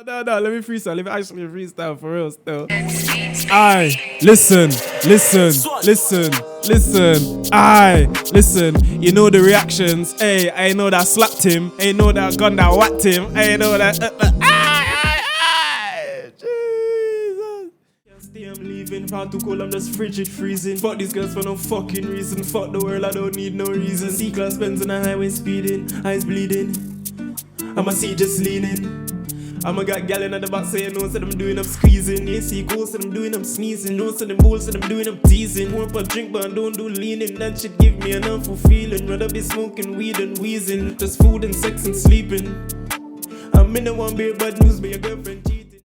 No, let me freestyle. Let me actually freestyle for real still. Aye, listen. Aye, listen. You know the reactions. Hey, I know that slapped him. I know that gun that whacked him. I know that. Jesus. Can't stay, I'm leaving. Far too cold, I'm just frigid freezing. Fuck these girls for no fucking reason. Fuck the world, I don't need no reason. C-class Benz on the highway speeding. Eyes bleeding. I'ma see just leaning. I'ma got gal in the back saying no, said I'm doing, I'm squeezing. They see cool, said I'm doing, I'm sneezing. No, said them bull, said I'm doing, I'm teasing. Want a drink, but I don't do leaning. That shit give me an unfull feeling. Rather be smoking weed and wheezing. Just food and sex and sleeping. I'm in the one beer, bad news, but your girlfriend cheating.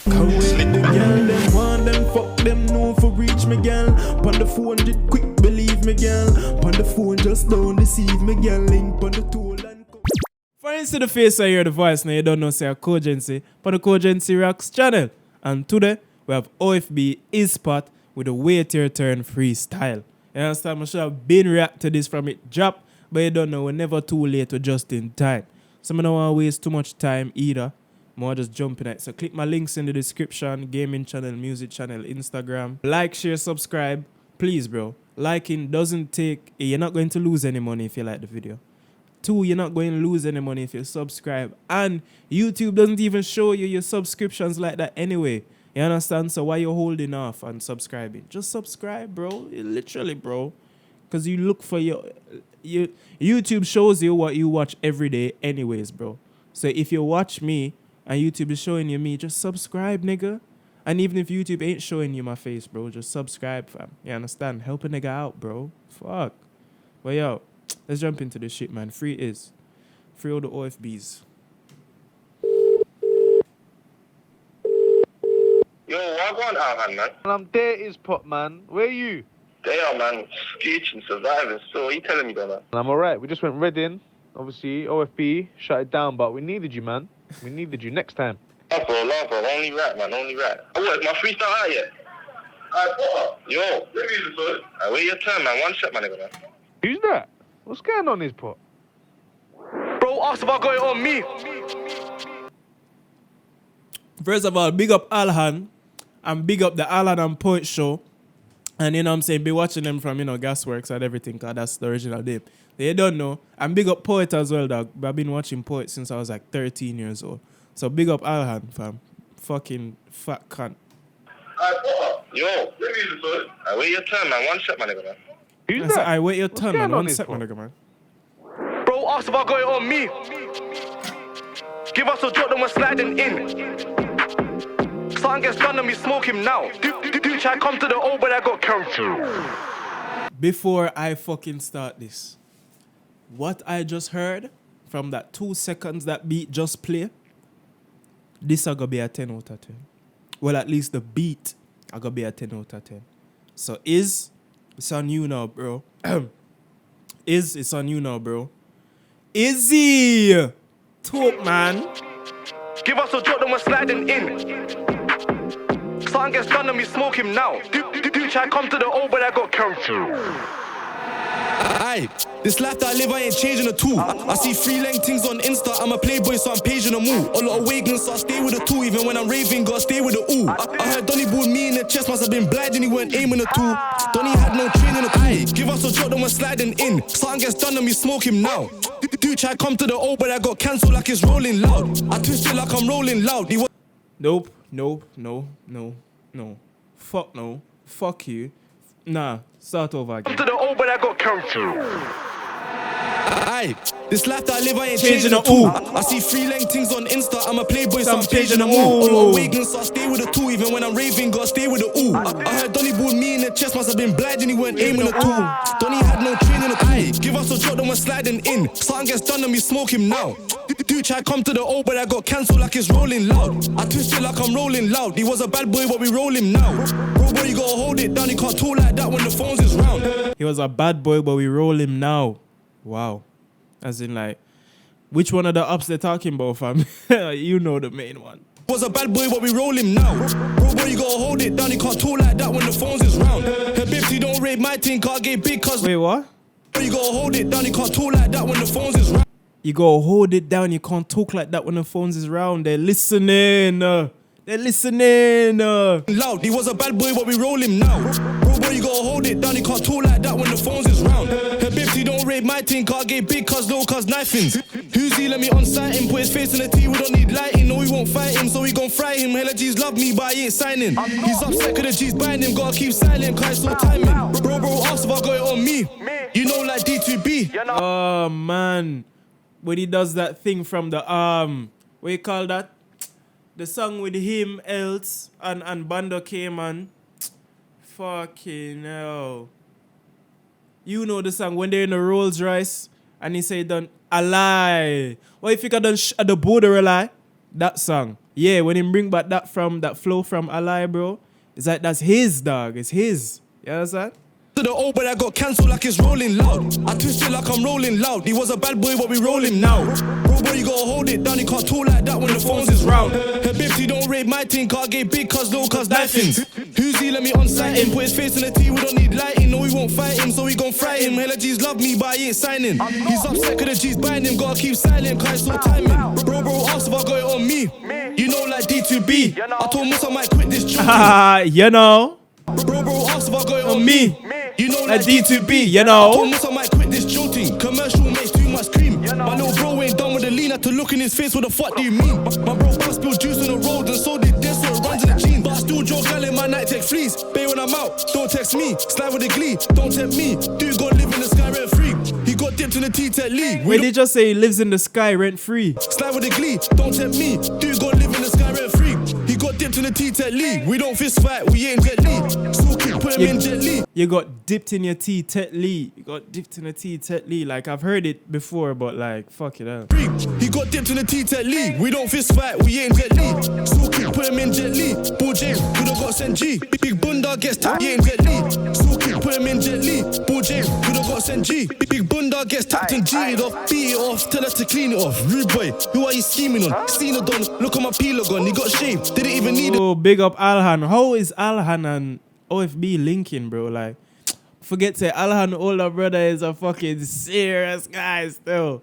Come with the gal, them want them, fuck them, no for reach me gal. Pon the 400 quick, believe me gal. Pon the phone, just don't deceive me gal. Link pon the tool and for instance, the face I hear the voice now, you don't know say a Cogency. Pon the Cogency Rocks channel. And today, we have OFB Izzpot with a Wait Your Turn freestyle. You understand? I should have been react to this from it drop, but you don't know, we're never too late or just in time. So I don't want to waste too much time either. More just jumping at it. So click my links in the description, gaming channel, music channel, Instagram. Like, share, subscribe. Please, bro. Liking doesn't take... You're not going to lose any money if you like the video. 2, you're not going to lose any money if you subscribe. And YouTube doesn't even show you your subscriptions like that anyway. You understand? So why you holding off on subscribing? Just subscribe, bro. Literally, bro. Because you look for your... YouTube shows you what you watch every day anyways, bro. So if you watch me... and YouTube is showing you me, just subscribe, nigga. And even if YouTube ain't showing you my face, bro, just subscribe, fam. You understand? Help a nigga out, bro. Fuck. But yo, let's jump into this shit, man. Free all the OFBs. Yo, what going on, man? I'm there, Izzpot, man. Where are you? There, man. Screeching, surviving. So, what you telling me, though, man? I'm alright. We just went Reading. Obviously, OFB shut it down, but we needed you, man. We needed you next time. Love, bro. Only rap, man. Only rap. Oh, what? My freestyle out yet? What? Yo. Let me use it, sir. Wait your turn, man. One shot, my nigga, man. Who's that? What's going on, Izzpot? Bro, ask if I got it on me. First of all, big up Alhan. And big up the Alhan and Point show. And you know what I'm saying, be watching them from, you know, Gasworks and everything, because that's the original name. They don't know. And big up Poet as well, dog. I've been watching Poet since I was like 13 years old. So big up Alhan, fam. Fucking fat cunt. Yo. Let me use it, sir. Wait your turn, man. One shot, my nigga, man. Who's that? I wait your turn, man. One sec, my nigga, man. Bro, ask if I got it on me. Give us a drop, then we're sliding in. Something gets done and we smoke him now. Do try come to the O, but I got counted. Before I fucking start this, what I just heard from that 2 seconds that beat just play, this are gonna be a 10 out of 10. Well, at least the beat are gonna be a 10 out of 10. So it's on you now, bro. It's on you now, bro. Izzy! Talk, man. Give us a drop, then we're sliding in. Something gets done and we smoke him now. Do try come to the O, but I got counted. Aye, this life that I live, I ain't changing at all. I see 3-length things on Insta, I'm a playboy, so I'm paging them all. A lot of wagons, so I stay with the two. Even when I'm raving, gotta stay with the ooh. I heard Donny balled me in the chest, must have been blind and he weren't aiming at all. Donny had no training at all. Give us a drop, then we're sliding in. Something gets done and we smoke him now. Do try come to the O, but I got cancelled like it's rolling loud. I twist it like I'm rolling loud. Nope. Fuck no. Fuck you. Nah, start over again. Come to the O, but I got counted. Aye, this life that I live, I ain't changing at all. I see 3-length things on Insta, I'm a playboy, so I'm paging them all. A lot of wagons, so I stay with the two. Even when I'm raving, gotta stay with the ooh. I heard Donny balled me in the chest, must have been blind and he weren't aiming at all. Donny had no training at all. Give us a drop, then we're sliding in. Something gets done and we smoke him now. Do try come to the O, but I got cancelled like it's rolling loud. I twist it like I'm rolling loud. He was a bad boy, but we roll him now. Bro, boy, you gotta hold it down. You can't talk like that when the phones is round. He was a bad boy, but we roll him now. Wow. As in, like, which one of the ups they're talking about, fam? You know the main one. Was a bad boy, but we roll him now. Bro, boy, you gotta hold it down. You can't talk like that when the phones is round. Her bibs, you don't rate my team, can't get big cause... Wait, what? You gotta hold it down. You can't talk like that when the phones is round. You gotta hold it down. You can't talk like that when the phones is round. They're listening. They're listening. Loud, he was a bad boy, but we roll him now. Bro, you gotta hold it down. You can't talk like that when the phones is round. Her bibsy don't rate my thing, can't get big cause low cause knifings. Who's he? Let me on sight him. Put his face in the T, we don't need lighting. No, we won't fight him, so we gon' fry him. Hella G's love me, but I ain't signing. He's upset cause the G's buying him. Gotta keep silent cause it's no timing. Bro, ask if I got it on me. You know like D2B. Oh man. When he does that thing from the what you call that? The song with him, else, and Bando came on. Fucking hell. You know the song when they're in the Rolls Royce and he say done a lie. What if you got done at the border a lie? That song. Yeah, when he bring back that flow from a lie, bro. It's like that's his dog. It's his. You understand? To the old, but I got cancelled like it's rolling loud. I twist it like I'm rolling loud. He was a bad boy, but we roll him now. Bro, you gotta hold it down. You can't talk like that when the phones is round. Her bibsy don't rate my thing, can't get big cause low cause knifings. Who's he? Let me on sight him. Put his face in the T, we don't need lighting. No, we won't fight him, so we gon' fry him. Hella G's love me, but I ain't signing. He's upset cause the G's buying him. Gotta keep silent cause it's no timing. Bro, ask if I got it on me. You know like D2B. I told Musa I might quit this job. You know. Bro, ask if I got it on me. You know Like like D2B, you know. I told Musa I might quit this jolting. Commercial makes too much cream. My little bro ain't done with the lean. Had to look in his face, what the fuck do you mean? My bro boss spilled juice on the road and so did this, so it runs in the jeans. But I still draw gal in my night tech fleece. Bay when I'm out, don't text me. Slide with the glee, don't tempt me. Dude got live in the sky rent free. He got dipped in the T-Tech Lee. Wait, they just say he lives in the sky rent free. Slide with the glee, don't tempt me. Dude got live in the sky rent free. He got dipped in the T-Tech Lee. We don't fist fight, we ain't Jet Li. So keep put him in Jet Li. You got dipped in your tea, Tet Lee. You got dipped in the tea, Tet Lee. Like, I've heard it before, but like, fuck it up. He got dipped in the T-Tech Lee. We don't fist fight, we ain't Jet Li. So keep put him in Jet Li. Bull J, could've got sent G. Big Bunda gets tapped, he ain't Jet Li. So keep put him in Jet Li. Bull J, could've got sent G. Big Bunda gets tapped and G'd off. Beat it off, tell us to clean it off. Rude boy, who are you scheming on? Seen it done, look at my peeler gun. He got shaved, didn't even need it. Oh, big up Alhan. How is Alhan and OFB linking, bro? Like, forget to say Alhan older brother is a fucking serious guy still.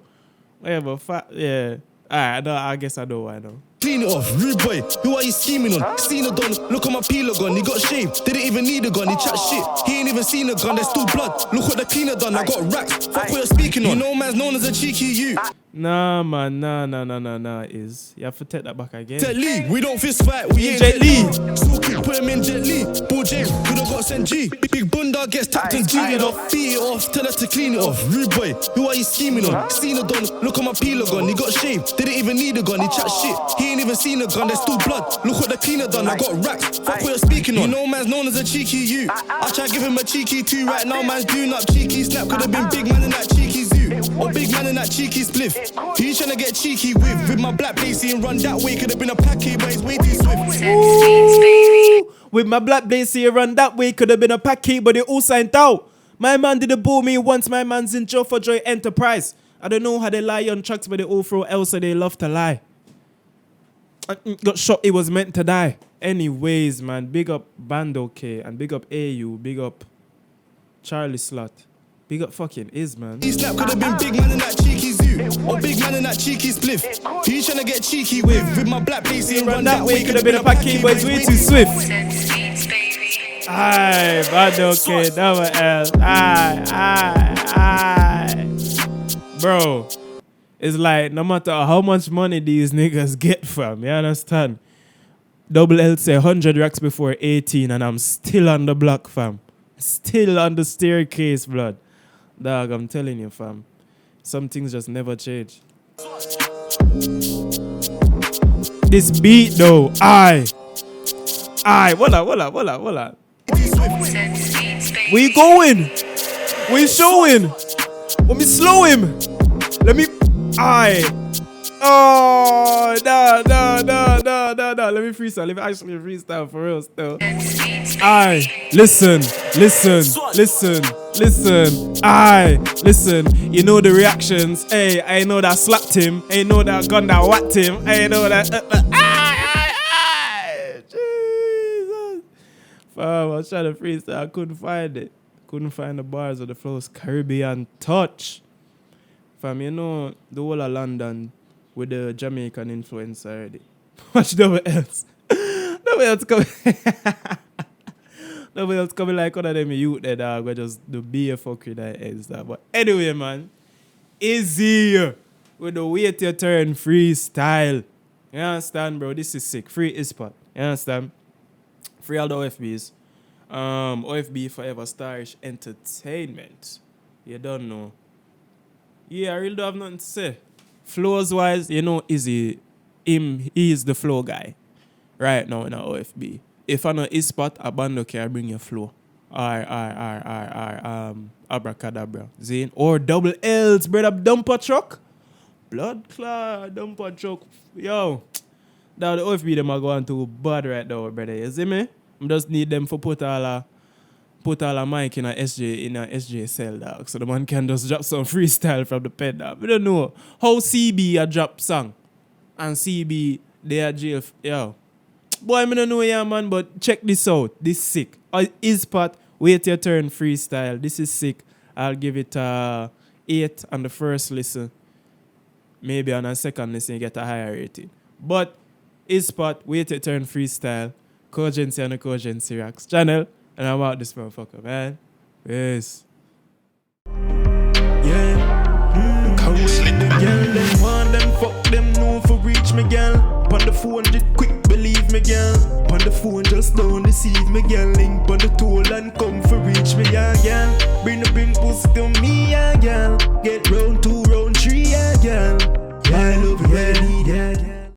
Yeah, but yeah. Alright, I guess I know why though. Clean it off, rude boy. Who are you scheming on? Seen a gun, look at my peeler gun. He got shaved, didn't even need a gun. He chat shit, he ain't even seen a gun. There's still blood. Look what the cleaner done. I got racks. Fuck what you're speaking on. You know man's known as a cheeky you. Nah, man, nah. Is you have to take that back again. Jet Li, we don't fist fight. We ain't Jet Li. So quick, put him in Jet Li. Bull J, could've got sent G. Big Bunda gets tapped and G'd off. Beat it off, tell us to clean it off. Rude boy, who are you scheming on? Seen a gun, look at my peeler gun. He got shaved, didn't even need a gun. He chat shit, he ain't even seen a gun. There's still blood. Look what the cleaner done. I got racks. Fuck what you're speaking on. You know man's known as a cheeky you. I try give him a cheeky too. Right now man's doing up cheeky snap. Could've been big man in that cheeky zoo. Or big man in that cheeky spliff. Who you tryna get cheeky with my black Blazy and run that way. Could've been a packy, but he's way too swift. Ooh, with my black Blazy run that way. Could've been a packy, but they all signed out. My man didn't boo me once. My man's in jail for Joy Enterprise. I don't know how they lie on tracks, but they all throw Elsa. They love to lie. Got shot, he was meant to die. Anyways, man, big up Bando K and big up AU, big up Charlie Slot, big up fucking Izz, man. He snap could've been big man in that cheeky zoo. Or big man in that cheeky spliff. Who you tryna get cheeky with my black Blazy and run that way. Could've been a packy, but he's way too swift. Aye, Bando K, double L. Aye. Bro. It's like, no matter how much money these niggas get from, you understand? Double L say 100 racks before 18 and I'm still on the block, fam. Still on the staircase, blood. Dog, I'm telling you, fam. Some things just never change. This beat, though, aye. Voila. Where you going? Where you showing? Let me slow him. Let me... Aye. Oh, no. Let me freestyle. Let me actually freestyle for real still. Aye. Listen. Aye. Listen. You know the reactions. Hey, I know that slapped him. I know that gun that whacked him. I know that... Aye. Jesus. I was trying to freestyle. I couldn't find it. Couldn't find the bars or the flows. Caribbean touch. Fam, you know the whole of London with the Jamaican influence already. Watch double else. Double else coming. Double else coming like one of them youth there, dog. We just the beer fuckery that is that. But anyway, man. Izzy with the wait your turn freestyle. You understand, bro? This is sick. Free Izzpot. You understand? Free all the OFBs. OFB Forever Starish Entertainment. You don't know. Yeah, I really don't have nothing to say. Flows wise, you know, Izzy, he is the flow guy right now in our OFB. If I know Izzpot, a bando can bring your flow. Abracadabra. Zane. Or double L's, brother, dumper truck. Blood clot, dumper truck. Yo. Now the OFB them are going too bad right now, brother. You see me? I just need them for put all a mic in a SJ cell, dog. So the man can just drop some freestyle from the pen, dog. We don't know how CB a drop song. And CB, they are jail. Yo. Boy, I don't know, yeah, man, but check this out. This is sick. Izzpot, wait your turn freestyle. This is sick. I'll give it 8 on the first listen. Maybe on a second listen, you get a higher rating. But Izzpot, wait your turn freestyle. Cogency and the Cogency Rocks channel. And I'm out this motherfucker, man. Peace. Yeah. Come with the girl, them want them, fuck them, no for reach me, girl. Pon the 400 quick, believe me, girl. Pon the phone, just don't deceive me, girl. Link pon the toll and come for reach me, yeah, girl. Bring pussy to me, yeah, girl. Get round 2, round 3, yeah, girl. Yeah, I love you, yeah, yeah.